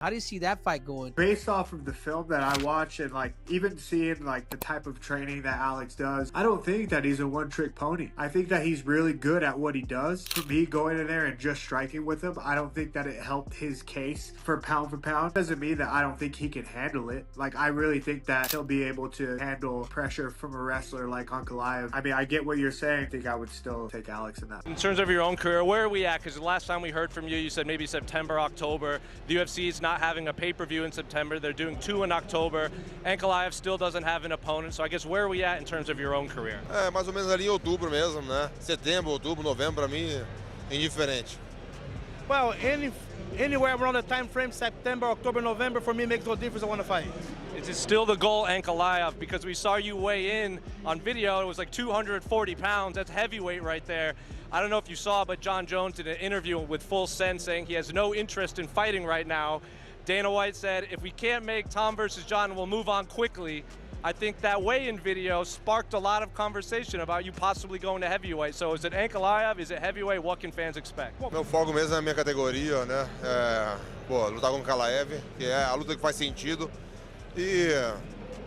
How do you see that fight going? Based off of the film that I watch and like even seeing like the type of training that Alex does, I don't think that he's a one-trick pony. I think that he's really good at what he does. For me, going in there and just striking with him, I don't think that it helped his case for pound. Doesn't mean that I don't think he can handle it. Like, I really think that he'll be able to handle pressure from a wrestler like Ankalaev. I mean, I get what you're saying. I think I would still take Alex in that. In terms of your own career, where are we at? Because the last time we heard from you, you said maybe September, October. The UFC is not having a pay-per-view in September. They're doing 2 in October. Ankalaev still doesn't have an opponent. So I guess where are we at in terms of your own career? Mais ou menos ali em outubro mesmo, né? Setembro, outubro, novembro, para mim é indiferente. Well, anywhere around the time frame, September, October, November, for me makes no difference. I want to fight. Is it still the goal, Ankalaev? Because we saw you weigh in on video. It was like 240 pounds. That's heavyweight right there. I don't know if you saw, but John Jones did an interview with Full Send saying he has no interest in fighting right now. Dana White said, if we can't make Tom versus John, we'll move on quickly. I think that weigh-in video sparked a lot of conversation about you possibly going to heavyweight. So is it Ankalaev? Is it heavyweight? What can fans expect? Meu foco mesmo é a minha categoria, né? Lutar com o Ankalaev, que é a luta que faz sentido. E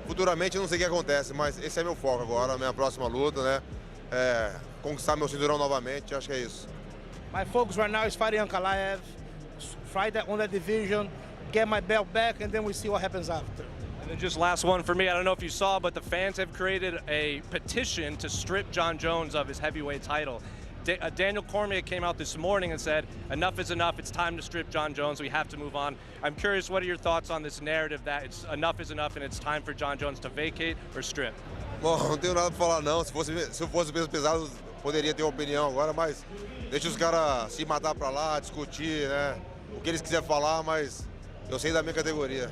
futuramente eu não sei o que acontece, mas esse é meu foco agora, a minha próxima luta, né? Conquistar meu cinturão novamente, acho que é isso. My focus right now is fighting Ankalaev, fight on that division, get my belt back, and then we see what happens after. And then just last one for me, I don't know if you saw, but the fans have created a petition to strip John Jones of his heavyweight title. Daniel Cormier came out this morning and said, enough is enough, it's time to strip John Jones, we have to move on. I'm curious, what are your thoughts on this narrative that it's enough is enough and it's time for John Jones to vacate or strip? Bom, não tenho nada para falar não, se eu fosse peso pesado, poderia ter uma opinião agora, mas deixa os caras se matar para lá, discutir, né? O que eles quiserem falar, mas eu sei da minha categoria.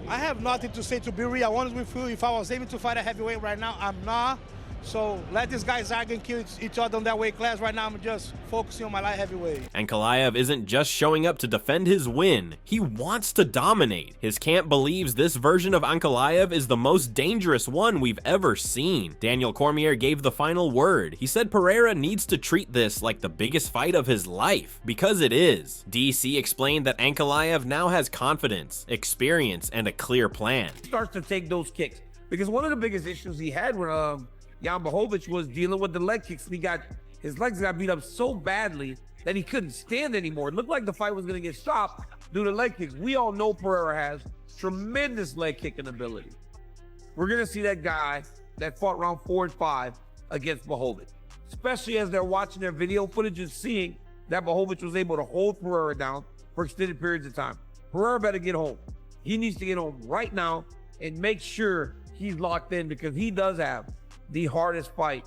I have nothing to say, to be real honest with you. If I was aiming to fight a heavyweight right now, I'm not. So let these guys argue and kill each other on that weight class. Right now, I'm just focusing on my light heavyweight. Ankalaev isn't just showing up to defend his win. He wants to dominate. His camp believes this version of Ankalaev is the most dangerous one we've ever seen. Daniel Cormier gave the final word. He said Pereira needs to treat this like the biggest fight of his life, because it is. DC explained that Ankalaev now has confidence, experience, and a clear plan. He starts to take those kicks, because one of the biggest issues he had with Jan Blachowicz was dealing with the leg kicks. His legs got beat up so badly that he couldn't stand anymore. It looked like the fight was gonna get stopped due to leg kicks. We all know Pereira has tremendous leg kicking ability. We're gonna see that guy that fought round 4 and 5 against Blachowicz, especially as they're watching their video footage and seeing that Blachowicz was able to hold Pereira down for extended periods of time. Pereira better get home. He needs to get home right now and make sure he's locked in, because he does have the hardest fight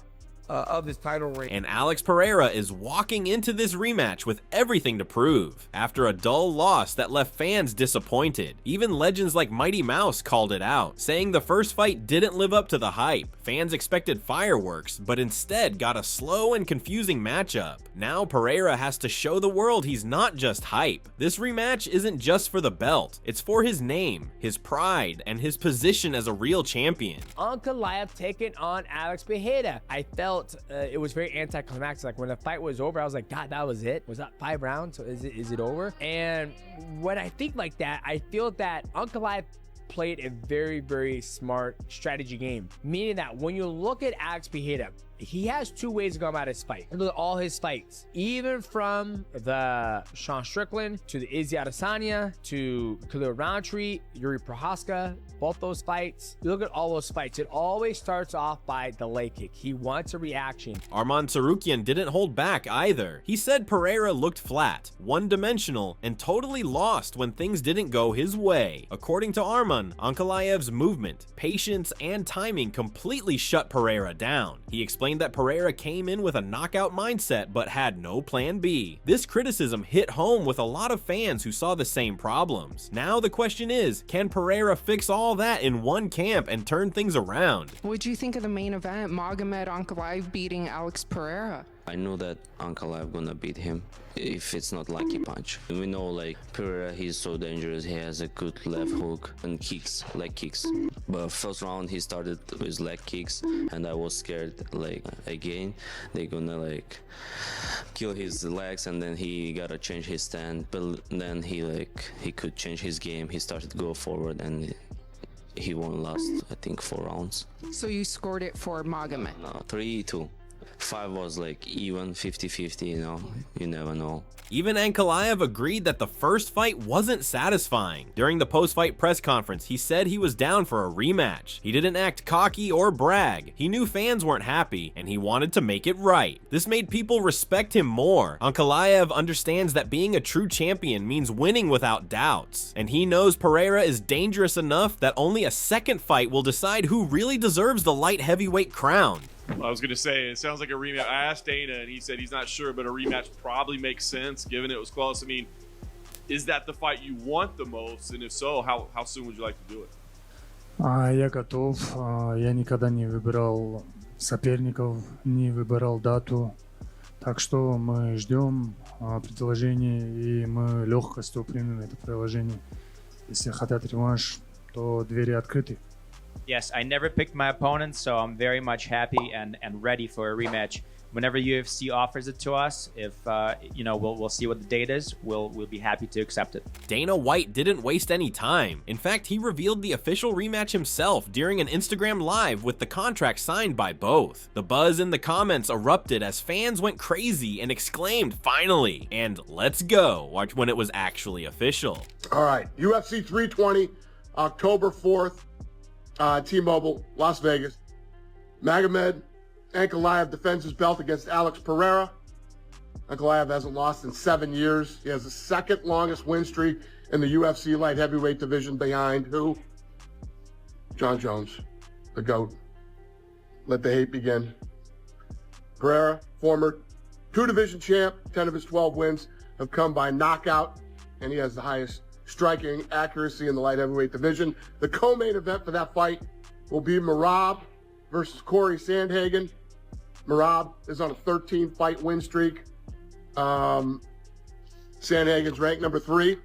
of his title reign. And Alex Pereira is walking into this rematch with everything to prove. After a dull loss that left fans disappointed, even legends like Mighty Mouse called it out, saying the first fight didn't live up to the hype. Fans expected fireworks, but instead got a slow and confusing matchup. Now Pereira has to show the world he's not just hype. This rematch isn't just for the belt, it's for his name, his pride, and his position as a real champion. Ankalaev taking on Alex Pereira. I felt it was very anticlimactic. Like, when the fight was over, I was like, God, that was it? Was that 5 rounds? So is it over? And when I think like that, I feel that Ankalaev played a very, very smart strategy game. Meaning that when you look at Alex Pereira, he has 2 ways to go about his fight. Look at all his fights, even from the Sean Strickland to the Izzy Adesanya to Khalil Roundtree, Yuri Prohaska, both those fights. You look at all those fights, it always starts off by the leg kick. He wants a reaction. Arman Tsarukyan didn't hold back either. He said Pereira looked flat, one-dimensional, and totally lost when things didn't go his way. According to Arman, Ankalaev's movement, patience, and timing completely shut Pereira down. He explained that Pereira came in with a knockout mindset but had no plan B. This criticism hit home with a lot of fans who saw the same problems. Now the question is, can Pereira fix all that in one camp and turn things around? What do you think of the main event, Magomed Ankalaev beating Alex Pereira? I know that Ankalaev gonna beat him if it's not lucky punch. We know like Pereira, he's so dangerous. He has a good left hook and kicks, leg kicks. But first round he started with leg kicks, and I was scared like again they're gonna like kill his legs, and then he gotta change his stand. But then he could change his game. He started to go forward, and he won last, I think, 4 rounds. So you scored it for Magomed? No, 3-2. 5 was like even 50-50, you know, you never know. Even Ankalaev agreed that the first fight wasn't satisfying. During the post-fight press conference, he said he was down for a rematch. He didn't act cocky or brag. He knew fans weren't happy, and he wanted to make it right. This made people respect him more. Ankalaev understands that being a true champion means winning without doubts, and he knows Pereira is dangerous enough that only a second fight will decide who really deserves the light heavyweight crown. I was going to say, it sounds like a rematch. I asked Dana, and he said he's not sure, but a rematch probably makes sense, given it was close. I mean, is that the fight you want the most? And if so, how soon would you like to do it? Я готов. Я никогда не выбирал соперников, не выбирал дату. Так что мы ждем предложений, и мы легкостью примем это предложение. Если хотят реванш, то двери открыты. Yes, I never picked my opponent, so I'm very much happy and ready for a rematch. Whenever UFC offers it to us, if you know, we'll see what the date is. We'll be happy to accept it. Dana White didn't waste any time. In fact, he revealed the official rematch himself during an Instagram live with the contract signed by both. The buzz in the comments erupted as fans went crazy and exclaimed, "Finally!" and "Let's go!" when it was actually official. All right, UFC 320, October 4th. T-Mobile, Las Vegas. Magomed Ankalaev defends his belt against Alex Pereira. Ankalaev hasn't lost in 7 years. He has the second longest win streak in the UFC light heavyweight division behind who? John Jones, the GOAT. Let the hate begin. Pereira, former 2-division champ, 10 of his 12 wins have come by knockout, and he has the highest striking accuracy in the light heavyweight division. The co-main event for that fight will be Merab versus Corey Sandhagen. Merab is on a 13-fight win streak. Sandhagen's ranked number 3.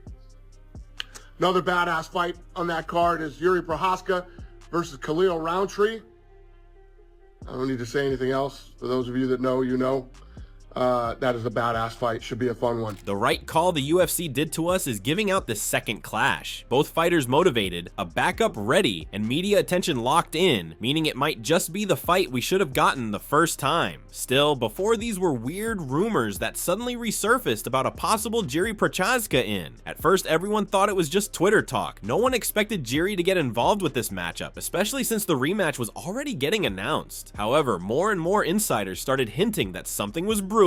Another badass fight on that card is Yuri Prohaska versus Khalil Roundtree. I don't need to say anything else. For those of you that know, you know. That is a badass fight. Should be a fun one. The right call the UFC did to us is giving out this second clash. Both fighters motivated, a backup ready, and media attention locked in, meaning it might just be the fight we should have gotten the first time. Still, before these were weird rumors that suddenly resurfaced about a possible Jiri Prochazka in. At first, everyone thought it was just Twitter talk. No one expected Jiri to get involved with this matchup, especially since the rematch was already getting announced. However, more and more insiders started hinting that something was brewing.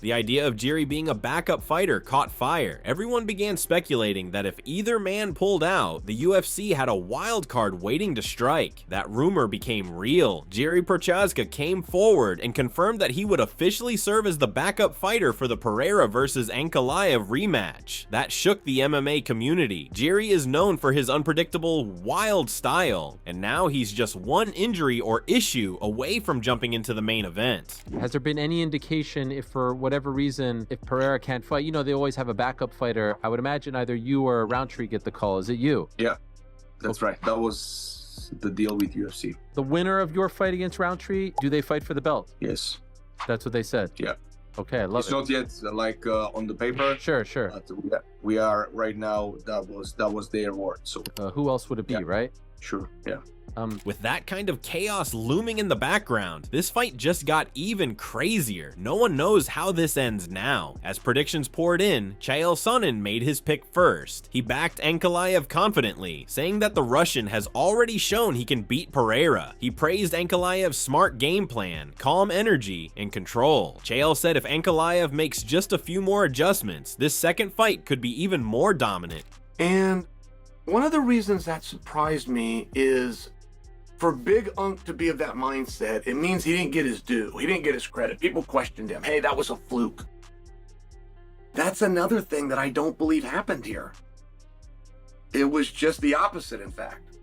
The idea of Jiri being a backup fighter caught fire. Everyone began speculating that if either man pulled out, the UFC had a wild card waiting to strike. That rumor became real. Jiri Prochazka came forward and confirmed that he would officially serve as the backup fighter for the Pereira versus Ankalaev rematch. That shook the MMA community. Jiri is known for his unpredictable, wild style, and now he's just one injury or issue away from jumping into the main event. Has there been any indication if for whatever reason, if Pereira can't fight, you know, they always have a backup fighter. I would imagine either you or Roundtree get the call. Is it you? Yeah, that's right. That was the deal with UFC. The winner of your fight against Roundtree, do they fight for the belt? Yes. That's what they said? Yeah. Okay, I love it's it. It's not yet like on the paper. Sure. But we are right now. That was their word. So who else would it be, right? Sure. Yeah. With that kind of chaos looming in the background, this fight just got even crazier. No one knows how this ends now. As predictions poured in, Chael Sonnen made his pick first. He backed Ankalaev confidently, saying that the Russian has already shown he can beat Pereira. He praised Ankalaev's smart game plan, calm energy, and control. Chael said if Ankalaev makes just a few more adjustments, this second fight could be even more dominant. And one of the reasons that surprised me is for Big Unk to be of that mindset, it means he didn't get his due. He didn't get his credit. People questioned him. Hey, that was a fluke. That's another thing that I don't believe happened here. It was just the opposite, in fact.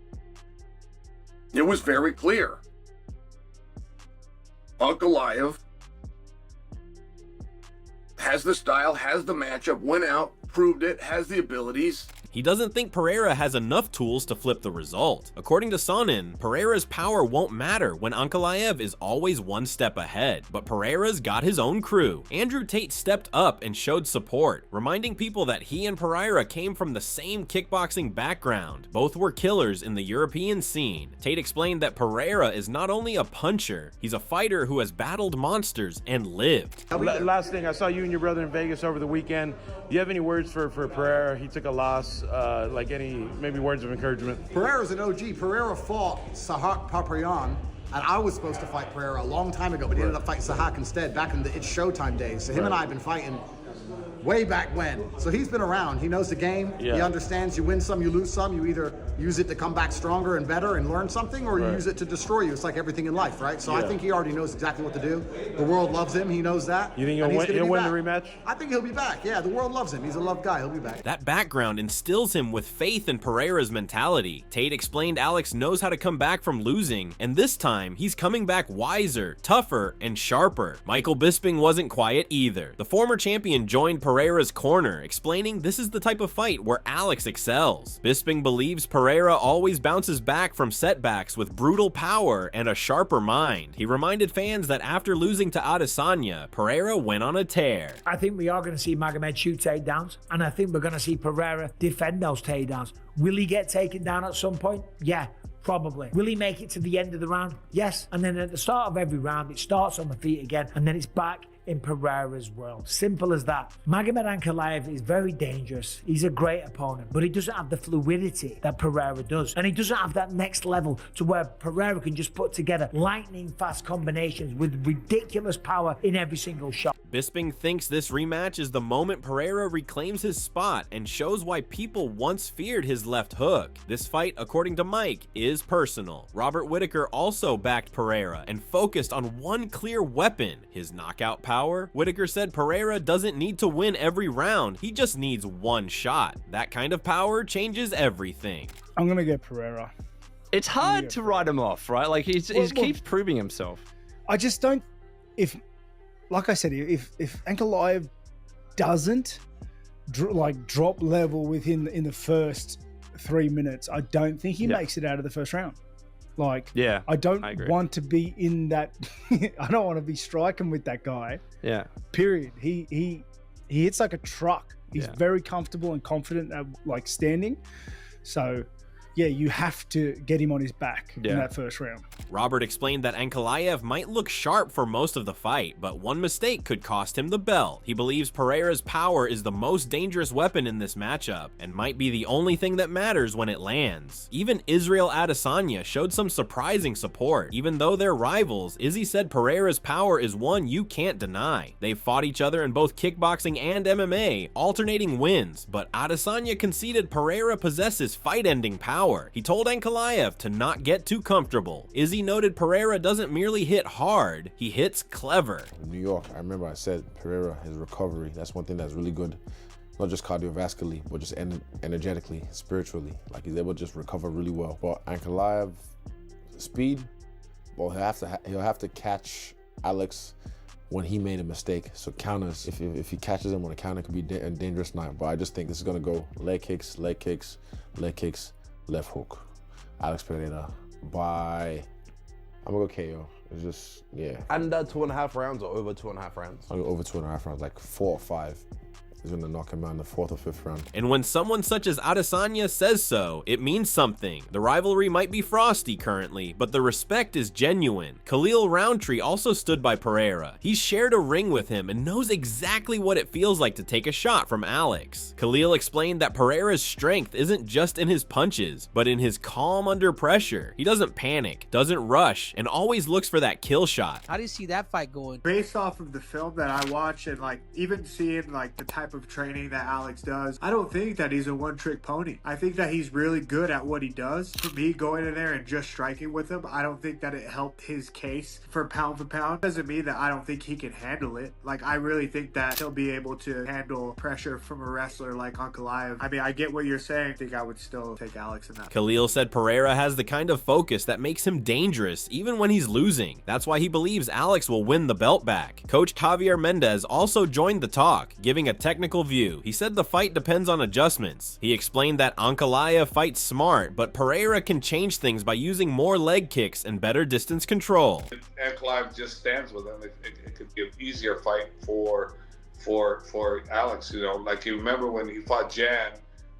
It was very clear. Ankalaev has the style, has the matchup, went out, proved it, has the abilities. He doesn't think Pereira has enough tools to flip the result. According to Sonnen, Pereira's power won't matter when Ankalaev is always one step ahead, but Pereira's got his own crew. Andrew Tate stepped up and showed support, reminding people that he and Pereira came from the same kickboxing background. Both were killers in the European scene. Tate explained that Pereira is not only a puncher, he's a fighter who has battled monsters and lived. Last thing, I saw you and your brother in Vegas over the weekend. Do you have any words for Pereira? He took a loss. Like any maybe words of encouragement? Pereira's an OG. Pereira fought Sahak Papayan, and I was supposed to fight Pereira a long time ago, but he ended up fighting Sahak instead back in the It's Showtime days. So him and I have been fighting way back when. So he's been around. He knows the game. Yeah. He understands you win some, you lose some. You either use it to come back stronger and better and learn something, or you use it to destroy you. It's like everything in life, right? So I think he already knows exactly what to do. The world loves him. He knows that. You think he'll win the rematch? I think he'll be back. Yeah, the world loves him. He's a loved guy. He'll be back. That background instills him with faith in Pereira's mentality. Tate explained Alex knows how to come back from losing, and this time he's coming back wiser, tougher, and sharper. Michael Bisping wasn't quiet either. The former champion joined Pereira's corner, explaining this is the type of fight where Alex excels. Bisping believes Pereira always bounces back from setbacks with brutal power and a sharper mind. He reminded fans that after losing to Adesanya, Pereira went on a tear. I think we are going to see Magomed shoot takedowns, and I think we're going to see Pereira defend those takedowns. Will he get taken down at some point? Yeah. Probably. Will he make it to the end of the round? Yes. And then at the start of every round, it starts on the feet again, and then it's back in Pereira's world. Simple as that. Magomed Ankalaev is very dangerous. He's a great opponent, but he doesn't have the fluidity that Pereira does. And he doesn't have that next level to where Pereira can just put together lightning fast combinations with ridiculous power in every single shot. Bisping thinks this rematch is the moment Pereira reclaims his spot and shows why people once feared his left hook. This fight, according to Mike, is personal. Robert Whittaker also backed Pereira and focused on one clear weapon, his knockout power. Whittaker said Pereira doesn't need to win every round, he just needs one shot. That kind of power changes everything. I'm gonna go Pereira. It's hard to write him off, right? Like he keeps proving himself. I just don't. Like I said, if Ankalaev doesn't drop level in the first 3 minutes, I don't think he makes it out of the first round. Like, yeah, I don't want to be in that. I don't want to be striking with that guy. Yeah. Period. He hits like a truck. He's very comfortable and confident at like standing. So yeah, you have to get him on his back in that first round. Robert explained that Ankalaev might look sharp for most of the fight, but one mistake could cost him the belt. He believes Pereira's power is the most dangerous weapon in this matchup, and might be the only thing that matters when it lands. Even Israel Adesanya showed some surprising support. Even though they're rivals, Izzy said Pereira's power is one you can't deny. They've fought each other in both kickboxing and MMA, alternating wins, but Adesanya conceded Pereira possesses fight-ending power. He told Ankalaev to not get too comfortable. Izzy noted Pereira doesn't merely hit hard, he hits clever. In New York, I remember I said Pereira, his recovery, that's one thing that's really good. Not just cardiovascularly, but just energetically, spiritually. Like he's able to just recover really well. But Ankalaev, speed, well, he'll have to catch Alex when he made a mistake. So counters, if he catches him on a counter, it could be a dangerous night. But I just think this is gonna go leg kicks, leg kicks, leg kicks, left hook. Alex Pereira by, I'm gonna go KO. It's just, yeah. Under 2.5 rounds or over 2.5 rounds? I'll go over 2.5 rounds, like 4 or 5. He's gonna knock him out in the 4th or 5th round. And when someone such as Adesanya says so, it means something. The rivalry might be frosty currently, but the respect is genuine. Khalil Roundtree also stood by Pereira. He's shared a ring with him and knows exactly what it feels like to take a shot from Alex. Khalil explained that Pereira's strength isn't just in his punches, but in his calm under pressure. He doesn't panic, doesn't rush, and always looks for that kill shot. How do you see that fight going? Based off of the film that I watch and like even seeing like the type type of training that Alex does, I don't think that he's a one-trick pony. I think that he's really good at what he does. For me, going in there and just striking with him, I don't think that it helped his case for pound for pound. Doesn't mean that I don't think he can handle it. Like, I really think that he'll be able to handle pressure from a wrestler like Ankalaev. I mean, I get what you're saying. I think I would still take Alex in that. Khalil said Pereira has the kind of focus that makes him dangerous even when he's losing. That's why he believes Alex will win the belt back. Coach Javier Mendez also joined the talk, giving a technical view. He said the fight depends on adjustments. He explained that Ankalaev fights smart, but Pereira can change things by using more leg kicks and better distance control. Ankalaev just stands with him. It could be an easier fight for Alex. You know, like you remember when he fought Jan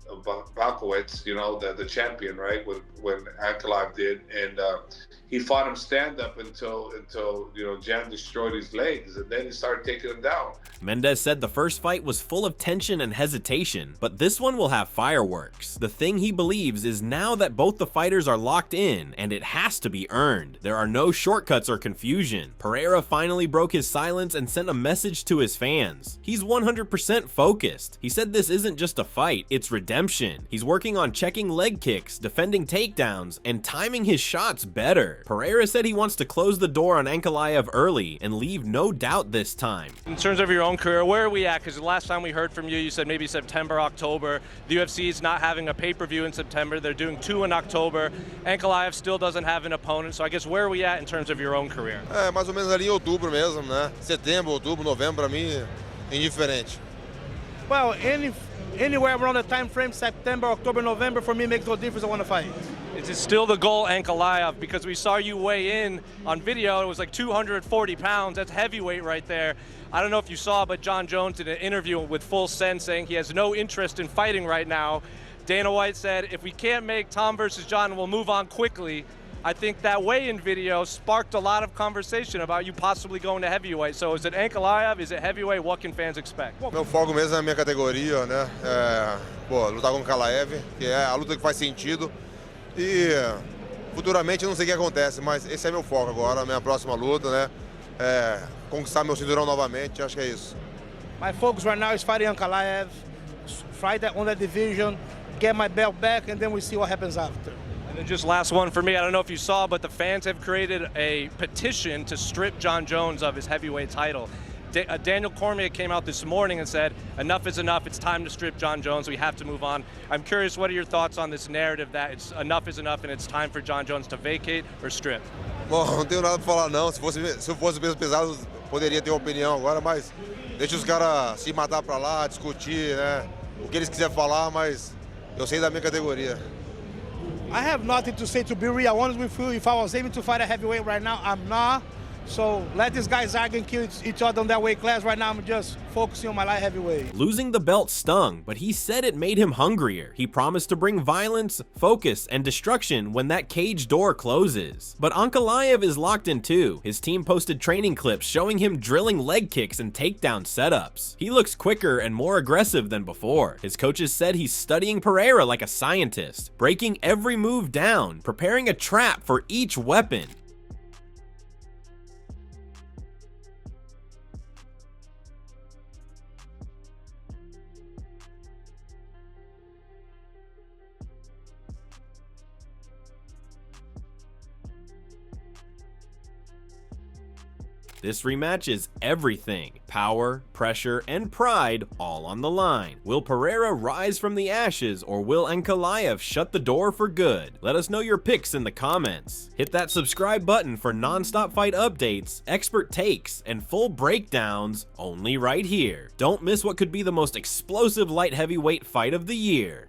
Balkowitz, you know, the champion, right? When Ankalaev did, and he fought him stand up until you know Jan destroyed his legs, and then he started taking him down. Mendez said the first fight was full of tension and hesitation, but this one will have fireworks. The thing he believes is now that both the fighters are locked in, and it has to be earned. There are no shortcuts or confusion. Pereira finally broke his silence and sent a message to his fans. He's 100% focused. He said this isn't just a fight, it's redemption. He's working on checking leg kicks, defending takedowns, and timing his shots better. Pereira said he wants to close the door on Ankalaev early and leave no doubt this time. In terms of your own career, where are we at? Because the last time we heard from you, you said maybe September, October. The UFC is not having a pay-per-view in September. They're doing 2 in October. Ankalaev still doesn't have an opponent. So I guess where are we at in terms of your own career? Mais ou menos ali em outubro mesmo, né? Setembro, outubro, novembro, para mim é indiferente. Well, anywhere around the time frame, September, October, November, for me makes no difference. I want to fight. Is it still the goal, Ankalaev? Because we saw you weigh in on video. It was like 240 pounds. That's heavyweight right there. I don't know if you saw, but John Jones did an interview with Full Send saying he has no interest in fighting right now. Dana White said, if we can't make Tom versus John, we'll move on quickly. I think that weigh-in video sparked a lot of conversation about you possibly going to heavyweight. So is it Ankalaev? Is it heavyweight? What can fans expect? Meu foco mesmo é a minha categoria, né? Lutar com o Ankalaev, que é a luta que faz sentido. E futuramente eu não sei o que acontece, mas esse é meu foco agora, a minha próxima luta, né? Conquistar meu cinturão novamente, acho que é isso. My focus right now is fighting Ankalaev, fight on that division, get my belt back, and then we see what happens after. And then just last one for me, I don't know if you saw, but the fans have created a petition to strip John Jones of his heavyweight title. Daniel Cormier came out this morning and said, enough is enough, it's time to strip John Jones, we have to move on. I'm curious, what are your thoughts on this narrative that it's enough is enough and it's time for John Jones to vacate or strip? Bom, não tenho nada para falar não, se eu fosse peso pesado poderia ter uma opinião agora, mas deixa os caras se matar para lá, discutir, né? O que eles quiserem falar, mas eu sei da minha categoria. I have nothing to say, to be real honest with you. If I was aiming to fight a heavyweight right now, I'm not. So let these guys argue and kill each other on that weight class. Right now, I'm just focusing on my light heavyweight. Losing the belt stung, but he said it made him hungrier. He promised to bring violence, focus, and destruction when that cage door closes. But Ankalaev is locked in too. His team posted training clips showing him drilling leg kicks and takedown setups. He looks quicker and more aggressive than before. His coaches said he's studying Pereira like a scientist, breaking every move down, preparing a trap for each weapon. This rematch is everything. Power, pressure, and pride all on the line. Will Pereira rise from the ashes, or will Ankalaev shut the door for good? Let us know your picks in the comments. Hit that subscribe button for non-stop fight updates, expert takes, and full breakdowns only right here. Don't miss what could be the most explosive light heavyweight fight of the year.